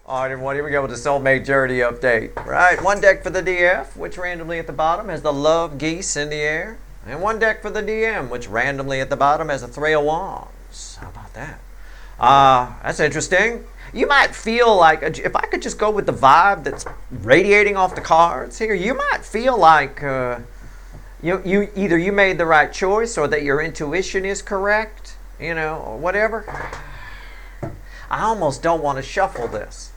All right, everyone, here we go with the Soulmate Journey update. Right, one deck for the DF, which randomly at the bottom has the Love Geese in the air. And one deck for the DM, which randomly at the bottom has a Three of Wands. How about that? That's interesting. You might feel like, if I could just go with the vibe that's radiating off the cards here, you might feel like you either you made the right choice or that your intuition is correct, or whatever. I almost don't want to shuffle this.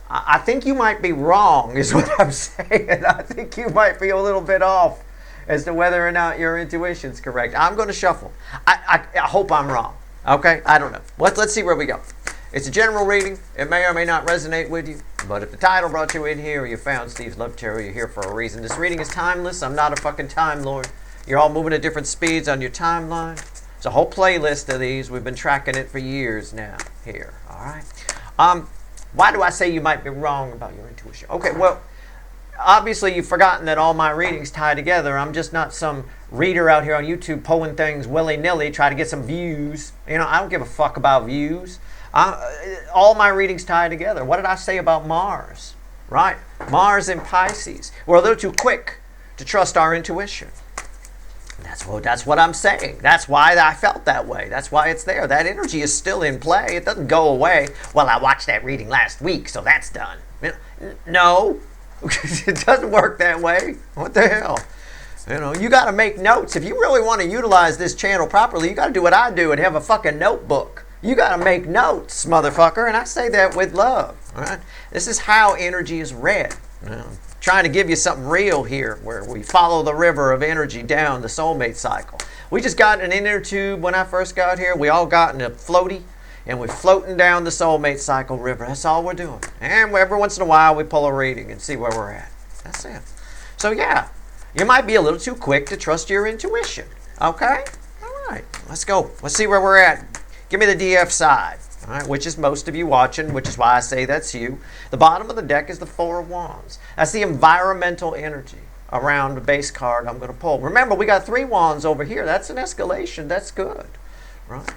I think you might be wrong, is what I'm saying. I think you might be a little bit off as to whether or not your intuition's correct. I'm going to shuffle. I hope I'm wrong. Okay? I don't know. Let's see where we go. It's a general reading. It may or may not resonate with you. But if the title brought you in here or you found Steve's Love Tarot, you're here for a reason. This reading is timeless. I'm not a fucking Time Lord. You're all moving at different speeds on your timeline. It's a whole playlist of these. We've been tracking it for years now here. All right? Why do I say you might be wrong about your intuition? Okay, well, obviously you've forgotten that all my readings tie together. I'm just not some reader out here on YouTube pulling things willy-nilly, try to get some views. I don't give a fuck about views. All my readings tie together. What did I say about Mars? Right? Mars in Pisces. We're a little too quick to trust our intuition. That's what I'm saying. That's why I felt that way. That's why it's there. That energy is still in play. It doesn't go away. Well, I watched that reading last week, so that's done. No. It doesn't work that way. What the hell? You got to make notes. If you really want to utilize this channel properly, you got to do what I do and have a fucking notebook. You got to make notes, motherfucker. And I say that with love. All right? This is how energy is read. Trying to give you something real here where we follow the river of energy down the soulmate cycle. We just got an inner tube when I first got here. We all got in a floaty and we're floating down the soulmate cycle river. That's all we're doing. And every once in a while we pull a reading and see where we're at. That's it. So yeah, you might be a little too quick to trust your intuition. Okay? All right, let's go. Let's see where we're at. Give me the DF side. All right, which is most of you watching, which is why I say that's you. The bottom of the deck is the Four of Wands. That's the environmental energy around the base card I'm going to pull. Remember, we got 3 wands over here. That's an escalation. That's good. Right?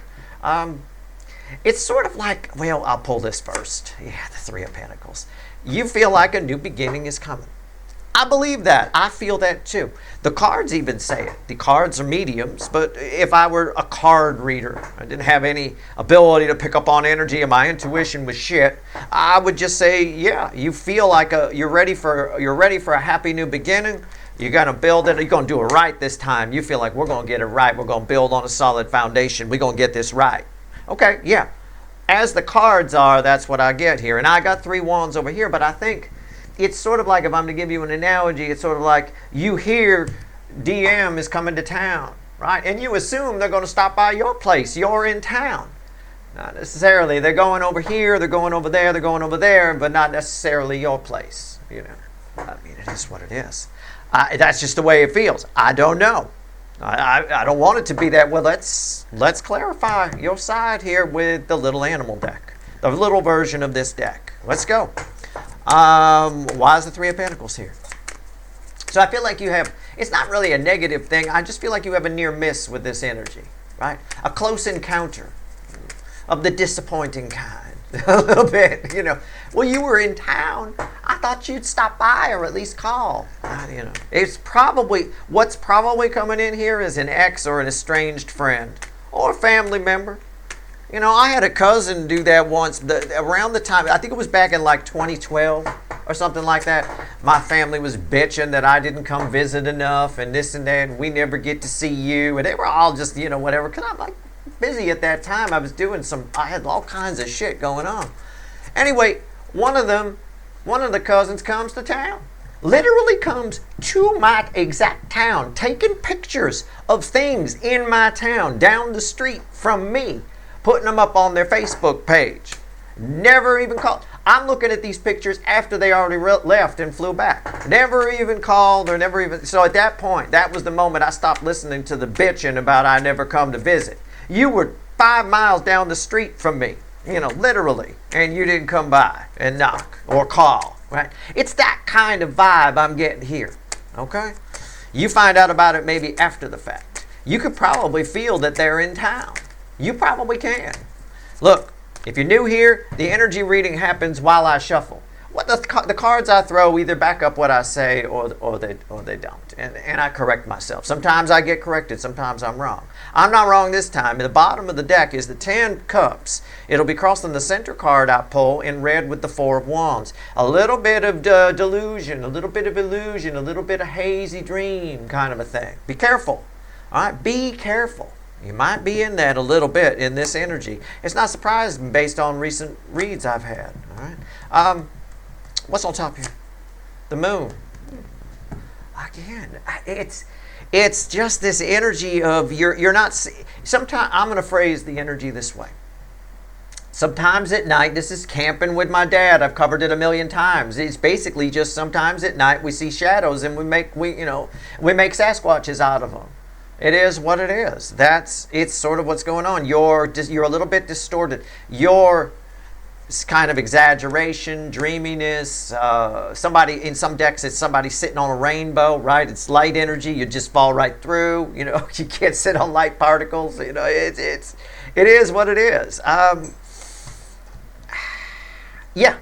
It's sort of like, well, I'll pull this first. Yeah, the 3 of Pentacles. You feel like a new beginning is coming. I believe that. I feel that too. The cards even say it. The cards are mediums, but if I were a card reader, I didn't have any ability to pick up on energy and my intuition was shit, I would just say, yeah, you feel like you're ready for a happy new beginning. You're going to build it. You're going to do it right this time. You feel like we're going to get it right. We're going to build on a solid foundation. We're going to get this right. Okay, yeah. As the cards are, that's what I get here. And I got 3 wands over here, but I think it's sort of like, if I'm to give you an analogy, it's sort of like you hear DM is coming to town, right? And you assume they're going to stop by your place. You're in town. Not necessarily. They're going over here, they're going over there, they're going over there, but not necessarily your place. I mean, it is what it is. That's just the way it feels. I don't know. I don't want it to be that. Well, let's clarify your side here with the little animal deck, the little version of this deck. Let's go. Why is the 3 of Pentacles here? So I feel like you have, it's not really a negative thing. I just feel like you have a near miss with this energy, right? A close encounter of the disappointing kind. A little bit, Well, you were in town. I thought you'd stop by or at least call. It's probably, what's probably coming in here is an ex or an estranged friend or a family member. I had a cousin do that once, around the time, I think it was back in like 2012 or something like that. My family was bitching that I didn't come visit enough and this and that, and we never get to see you. And they were all just, whatever, because I'm like busy at that time. I was doing I had all kinds of shit going on. Anyway, one of the cousins comes to town. Literally comes to my exact town, taking pictures of things in my town, down the street from me. Putting them up on their Facebook page. Never even called. I'm looking at these pictures after they already left and flew back. Never even called or never even. So at that point, that was the moment I stopped listening to the bitching about I never come to visit. You were 5 miles down the street from me, literally, and you didn't come by and knock or call, right? It's that kind of vibe I'm getting here, okay? You find out about it maybe after the fact. You could probably feel that they're in town. You probably can. Look, If you're new here, the energy reading happens while I shuffle. What the cards I throw either back up what I say or they don't, and I correct myself. Sometimes I get corrected, sometimes I'm wrong. I'm not wrong this time. At the bottom of the deck is the 10 cups. It'll be crossing the center card I pull in red with the 4 of wands. A little bit of delusion, a little bit of illusion, a little bit of hazy dream kind of a thing. Be careful. All right, be careful. You might be in that a little bit in this energy. It's not surprising based on recent reads I've had. All right. What's on top here? The moon. Again, it's just this energy of you're not. Sometimes I'm going to phrase the energy this way. Sometimes at night, this is camping with my dad. I've covered it a million times. It's basically just sometimes at night we see shadows and we make Sasquatches out of them. It is what it is. It's sort of what's going on. You're a little bit distorted. You're kind of exaggeration, dreaminess. Somebody in some decks, it's somebody sitting on a rainbow, right? It's light energy. You just fall right through. You know, you can't sit on light particles. You know, it is what it is. Yeah,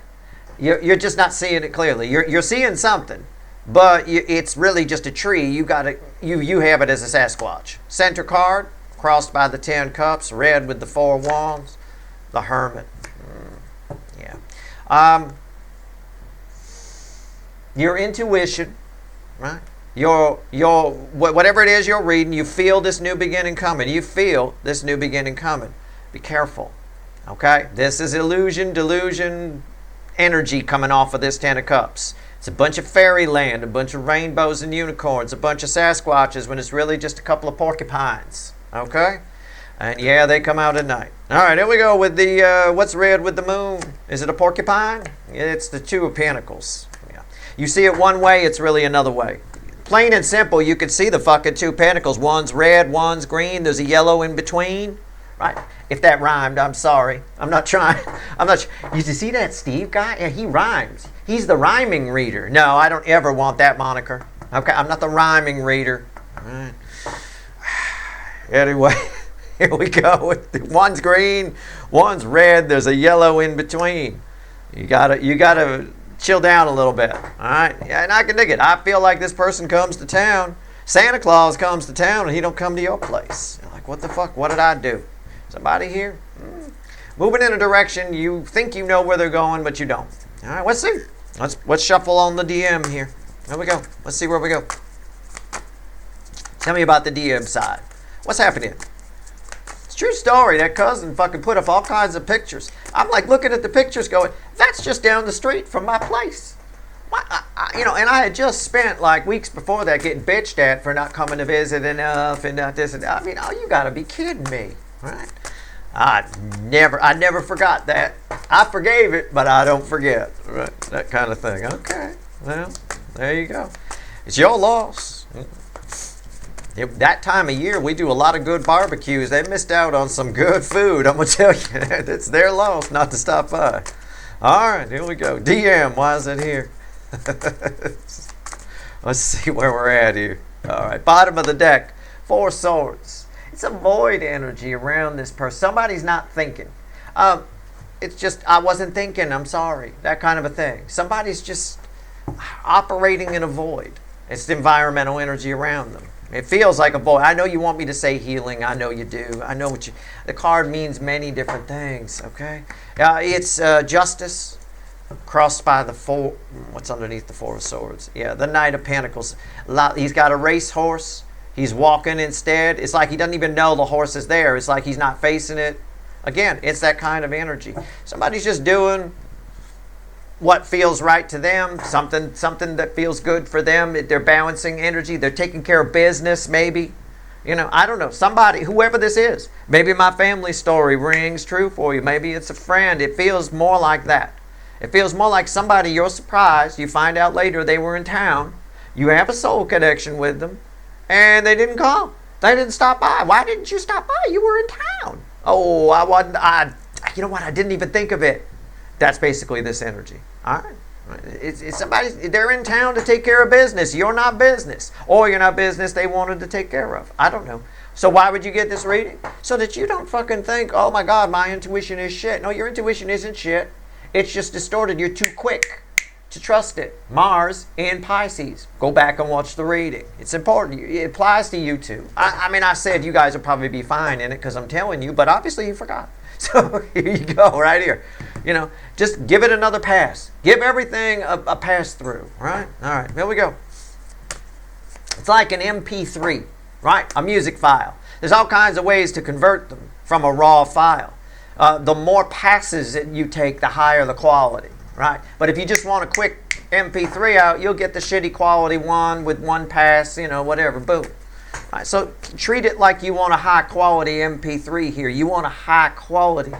you're just not seeing it clearly. You're seeing something, but it's really just a tree. You have it as a Sasquatch. Center card crossed by the 10 cups, red with the 4 wands, the Hermit. Your intuition, right? Your whatever it is you're reading, you feel this new beginning coming. You feel this new beginning coming. Be careful, okay? This is illusion, delusion, energy coming off of this 10 of cups. It's a bunch of fairyland, a bunch of rainbows and unicorns, a bunch of Sasquatches when it's really just a couple of porcupines, okay? And yeah, they come out at night. All right, here we go with the, what's red with the moon? Is it a porcupine? It's the 2 of Pentacles. Yeah. You see it one way, it's really another way. Plain and simple, you can see the fucking 2 Pentacles. One's red, one's green. There's a yellow in between. Right? If that rhymed, I'm sorry. I'm not trying. You see that Steve guy? Yeah, he rhymes. He's the rhyming reader. No, I don't ever want that moniker. Okay, I'm not the rhyming reader. All right. Anyway. Here we go. One's green, one's red. There's a yellow in between. You gotta chill down a little bit. All right. Yeah, and I can dig it. I feel like this person comes to town. Santa Claus comes to town and he don't come to your place. You're like, what the fuck? What did I do? Somebody here? Moving in a direction you think you know where they're going, but you don't. All right. Let's see. Let's shuffle on the DM here. There we go. Let's see where we go. Tell me about the DM side. What's happening? True story. That cousin fucking put up all kinds of pictures. I'm like looking at the pictures going, that's just down the street from my place. And I had just spent like weeks before that getting bitched at for not coming to visit enough and not this and that. I mean, oh, you gotta be kidding me, right? I never forgot that. I forgave it, but I don't forget, right? That kind of thing. Okay, well, there you go. It's your loss. That time of year, we do a lot of good barbecues. They missed out on some good food. I'm going to tell you, it's their loss not to stop by. All right, here we go. DM, why is it here? Let's see where we're at here. All right, bottom of the deck, 4 swords. It's a void energy around this person. Somebody's not thinking. It's just, I wasn't thinking, I'm sorry. That kind of a thing. Somebody's just operating in a void. It's the environmental energy around them. It feels like a void. I know you want me to say healing. I know you do. I know what the card means many different things, okay? It's justice crossed by the 4, what's underneath the 4 of swords? Yeah, the Knight of Pentacles. He's got a racehorse. He's walking instead. It's like he doesn't even know the horse is there. It's like he's not facing it. Again, it's that kind of energy. Somebody's just doing what feels right to them, something that feels good for them. They're balancing energy. They're taking care of business, maybe. I don't know. Somebody, whoever this is. Maybe my family story rings true for you. Maybe it's a friend. It feels more like that. It feels more like somebody you're surprised. You find out later they were in town. You have a soul connection with them. And they didn't call. They didn't stop by. Why didn't you stop by? You were in town. Oh, you know what? I didn't even think of it. That's basically this energy. All right. It's somebody, they're in town to take care of business. You're not business. Or you're not business they wanted to take care of. I don't know. So why would you get this reading? So that you don't fucking think, oh my God, my intuition is shit. No, your intuition isn't shit. It's just distorted. You're too quick to trust it. Mars in Pisces. Go back and watch the reading. It's important. It applies to you too. I mean, I said you guys will probably be fine in it because I'm telling you, but obviously you forgot. So here you go, right here. You know, just give it another pass. Give everything a pass through, right? All right, here we go. It's like an MP3, right? A music file. There's all kinds of ways to convert them from a raw file. The more passes that you take, the higher the quality, right? But if you just want a quick MP3 out, you'll get the shitty quality one with one pass, you know, whatever, boom. Right, so treat it like you want a high quality MP3 here. You want a high quality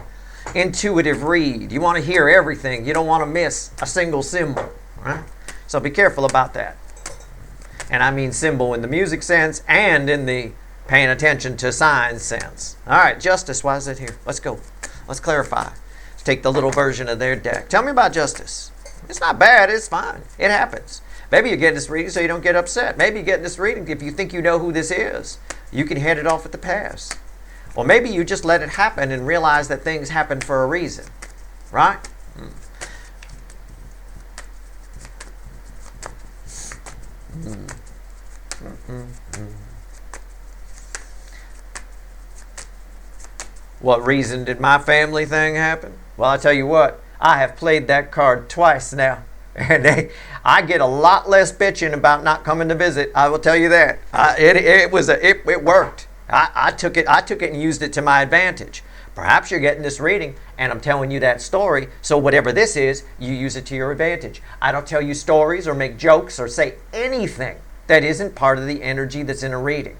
intuitive read. You want to hear everything. You don't want to miss a single symbol, right? So be careful about that. And I mean symbol in the music sense and in the paying attention to signs sense. All right, Justice, why is it here? Let's go. Let's clarify. Let's take the little version of their deck. Tell me about Justice. It's not bad. It's fine. It happens. Maybe you're getting this reading so you don't get upset. Maybe you're getting this reading if you think you know who this is. You can head it off at the pass. Or maybe you just let it happen and realize that things happen for a reason. Right? What reason did my family thing happen? Well, I tell you what, I have played that card twice now. And I get a lot less bitching about not coming to visit. I will tell you that. It worked. I took it and used it to my advantage. Perhaps you're getting this reading and I'm telling you that story, so whatever this is, you use it to your advantage. I don't tell you stories or make jokes or say anything that isn't part of the energy that's in a reading.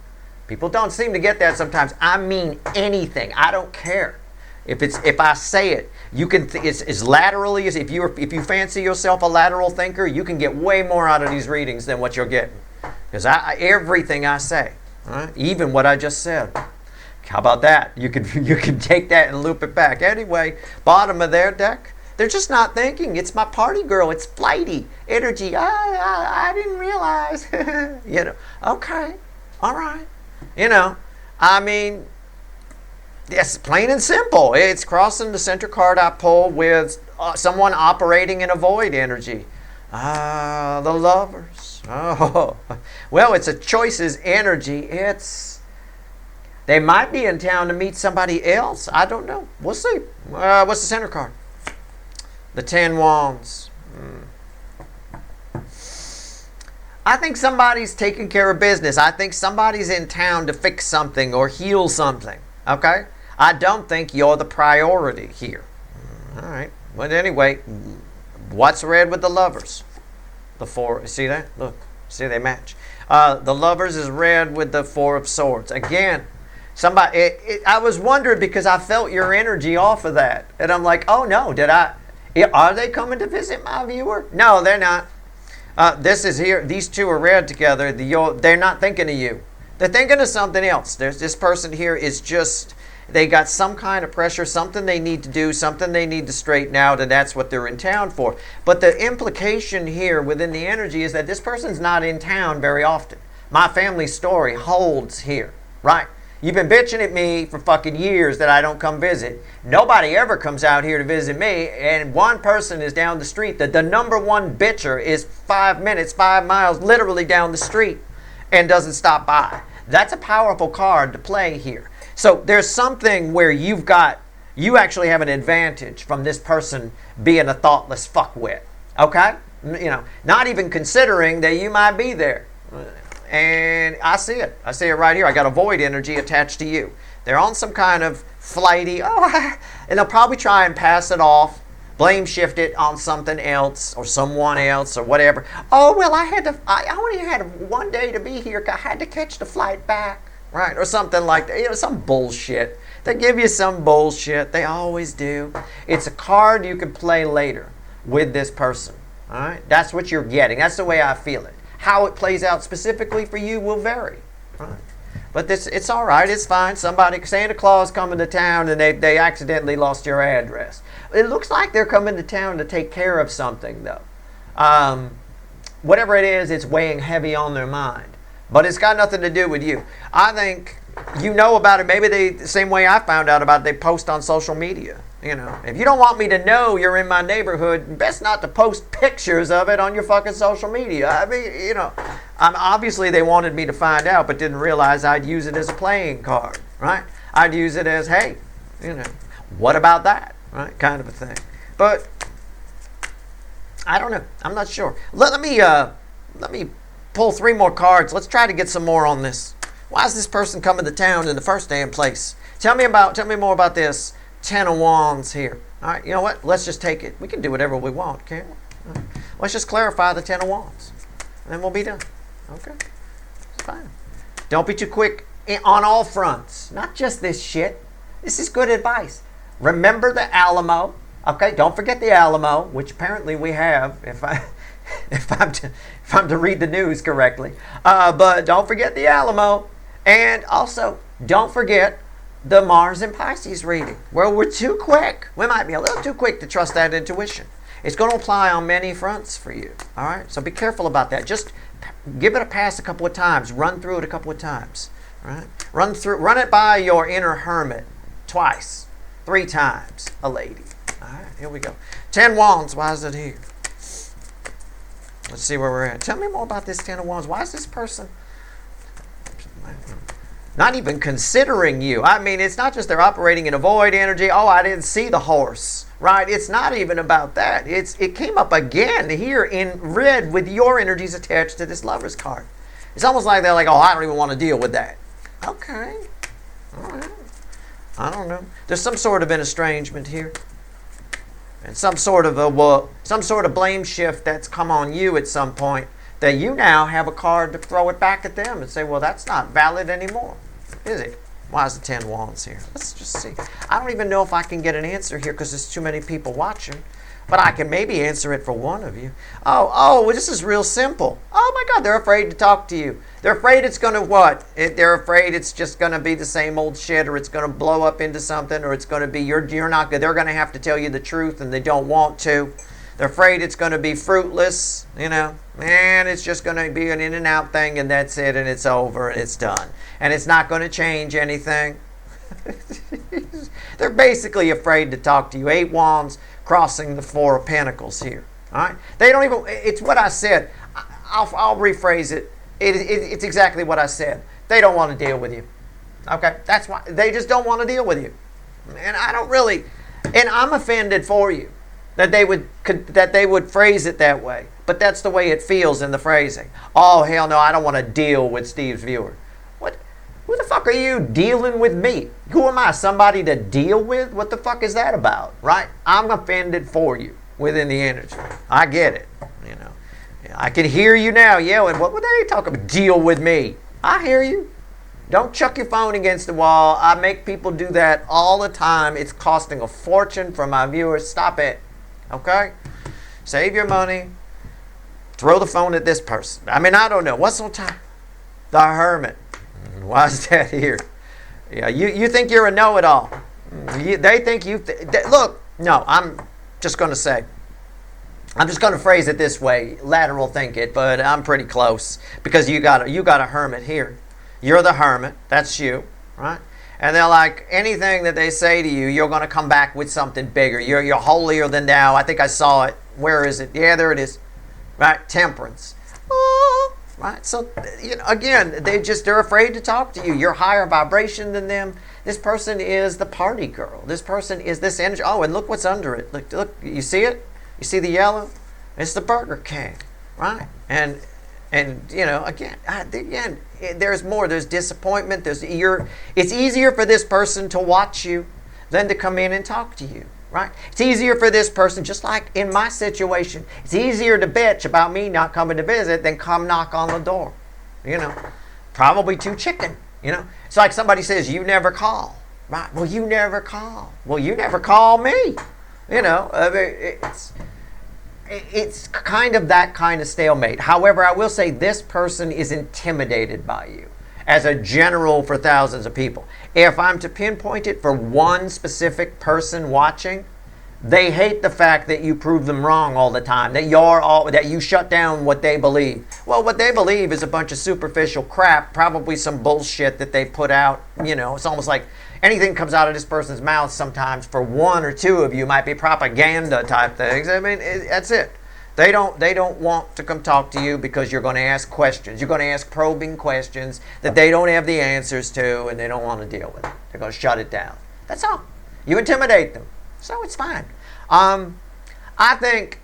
People don't seem to get that sometimes. I mean anything. I don't care. If I say it, you can. It's as laterally as if you fancy yourself a lateral thinker, you can get way more out of these readings than what you're getting. Because everything I say, right? Even what I just said. How about that? You can take that and loop it back. Anyway, bottom of their deck, they're just not thinking. It's my party girl. It's flighty energy. I didn't realize. You know. Okay. All right. You know. I mean. Yes, plain and simple. It's crossing the center card I pull with someone operating in a void energy. The Lovers. Oh, well, it's a choices energy. They might be in town to meet somebody else. I don't know. We'll see. What's the center card? The 10 Wands. I think somebody's taking care of business. I think somebody's in town to fix something or heal something. Okay? I don't think you're the priority here. All right. But anyway, what's red with the Lovers? The 4. See that? Look. See, they match. The Lovers is red with the 4 of Swords. Again, somebody. I was wondering because I felt your energy off of that. And I'm like, oh no, are they coming to visit my viewer? No, they're not. This is here. These two are red together. They're not thinking of you. They're thinking of something else. There's this person here is just... They got some kind of pressure, something they need to do, something they need to straighten out, and that's what they're in town for. But the implication here within the energy is that this person's not in town very often. My family story holds here, right? You've been bitching at me for fucking years that I don't come visit. Nobody ever comes out here to visit me, and one person is down the street. The number one bitcher is 5 minutes, 5 miles, literally down the street, and doesn't stop by. That's a powerful card to play here. So there's something where you actually have an advantage from this person being a thoughtless fuckwit. Okay? You know, not even considering that you might be there. And I see it. I see it right here. I got a void energy attached to you. They're on some kind of flighty, and they'll probably try and pass it off, blame shift it on something else or someone else or whatever. Oh, well, I only had 1 day to be here. I had to catch the flight back. Right, or something like that. You know, some bullshit. They give you some bullshit. They always do. It's a card you can play later with this person. All right, that's what you're getting. That's the way I feel it. How it plays out specifically for you will vary. Right. But it's all right. It's fine. Santa Claus coming to town and they accidentally lost your address. It looks like they're coming to town to take care of something though. Whatever it is, it's weighing heavy on their mind. But it's got nothing to do with you. I think you know about it. Maybe the same way I found out about it, they post on social media. You know, if you don't want me to know you're in my neighborhood, best not to post pictures of it on your fucking social media. I mean, you know, obviously they wanted me to find out, but didn't realize I'd use it as a playing card, right? I'd use it as, hey, you know, what about that, right? Kind of a thing. But I don't know. I'm not sure. Let me pull 3 more cards. Let's try to get some more on this. Why is this person coming to town in the first damn place? Tell me more about this 10 of Wands here. All right, you know what? Let's just take it. We can do whatever we want, can't we? Right. Let's just clarify the 10 of Wands, and then we'll be done. Okay, it's fine. Don't be too quick on all fronts. Not just this shit. This is good advice. Remember the Alamo. Okay, don't forget the Alamo, which apparently we have. If I'm to read the news correctly, but don't forget the Alamo, and also don't forget the Mars and Pisces reading. Well, we're too quick. We might be a little too quick to trust that intuition. It's going to apply on many fronts for you. All right, so be careful about that. Just give it a pass a couple of times. Run through it a couple of times. All right, run it by your inner hermit twice, 3 times. A lady. All right, here we go. 10 Wands. Why is it here? Let's see where we're at. Tell me more about this 10 of Wands. Why is this person not even considering you? I mean, it's not just they're operating in a void energy. Oh, I didn't see the horse, right? It's not even about that. It came up again here in red with your energies attached to this Lover's card. It's almost like they're like, oh, I don't even want to deal with that. Okay. All right. I don't know. There's some sort of an estrangement here. And some sort of blame shift that's come on you at some point, that you now have a card to throw it back at them and say, well, that's not valid anymore, is it? Why is the 10 Wands here? Let's just see. I don't even know if I can get an answer here because there's too many people watching. But I can maybe answer it for one of you. Oh, well, this is real simple. Oh, my God, they're afraid to talk to you. They're afraid it's going to what? They're afraid it's just going to be the same old shit, or it's going to blow up into something, or it's going to be, you're not good. They're going to have to tell you the truth, and they don't want to. They're afraid it's going to be fruitless, you know. And it's just going to be an in and out thing, and that's it, and it's over, and it's done. And it's not going to change anything. They're basically afraid to talk to you. 8 Wands crossing the 4 of Pentacles here. All right? They don't even, it's what I said. I'll rephrase it. It's exactly what I said. They don't want to deal with you. Okay? That's why. They just don't want to deal with you. And I don't really, and I'm offended for you that they would phrase it that way. But that's the way it feels in the phrasing. Oh, hell no, I don't want to deal with Steve's viewer. What? Who the fuck are you dealing with me? Who am I? Somebody to deal with? What the fuck is that about? Right? I'm offended for you within the energy. I get it. You know, I can hear you now yelling. What would they talk about? Deal with me. I hear you. Don't chuck your phone against the wall. I make people do that all the time. It's costing a fortune for my viewers. Stop it. Okay? Save your money. Throw the phone at this person. I mean, I don't know. What's on top? The Hermit. Why is that here? Yeah, you think you're a know-it-all. They think you... look, no, I'm just going to say. I'm just going to phrase it this way. Lateral think it, but I'm pretty close. Because you got a Hermit here. You're the Hermit. That's you, right? And they're like, anything that they say to you, you're going to come back with something bigger. You're holier than thou. I think I saw it. Where is it? Yeah, there it is. Right? Temperance. Oh, right? So, you know, again, they're afraid to talk to you. You're higher vibration than them. This person is the party girl. This person is this energy. Oh, and look what's under it. Look, you see it? You see the yellow? It's the Burger King, right? And you know, again, there's more. There's disappointment. It's easier for this person to watch you than to come in and talk to you, right? It's easier for this person, just like in my situation, it's easier to bitch about me not coming to visit than come knock on the door. You know, probably too chicken. You know, it's like somebody says, you never call, right? Well, you never call. Well, you never call me. You know, I mean, it's kind of that kind of stalemate. However, I will say this person is intimidated by you as a general for thousands of people. If I'm to pinpoint it for one specific person watching, They hate the fact that you prove them wrong all the time, that you shut down what they believe. Well, what they believe is a bunch of superficial crap, probably some bullshit that they put out. You know, it's almost like anything comes out of this person's mouth sometimes for one or two of you might be propaganda type things. I mean, that's it. They don't want to come talk to you because you're going to ask questions. You're going to ask probing questions that they don't have the answers to, and they don't want to deal with it. They're going to shut it down. That's all. You intimidate them. So it's fine. I think,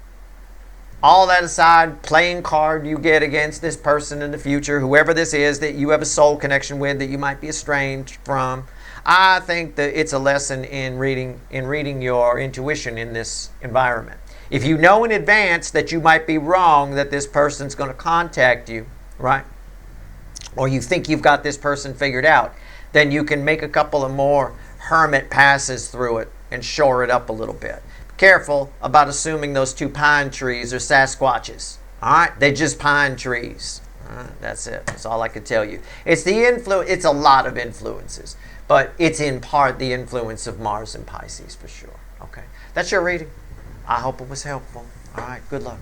all that aside, playing card you get against this person in the future, whoever this is that you have a soul connection with, that you might be estranged from, I think that it's a lesson in reading your intuition in this environment. If you know in advance that you might be wrong, that this person's going to contact you, right? Or you think you've got this person figured out, then you can make a couple of more hermit passes through it and shore it up a little bit. Be careful about assuming those two pine trees are Sasquatches. All right, they're just pine trees. All right, that's it. That's all I can tell you. It's a lot of influences, but it's in part the influence of Mars and Pisces for sure. Okay, that's your reading. I hope it was helpful. All right, good luck.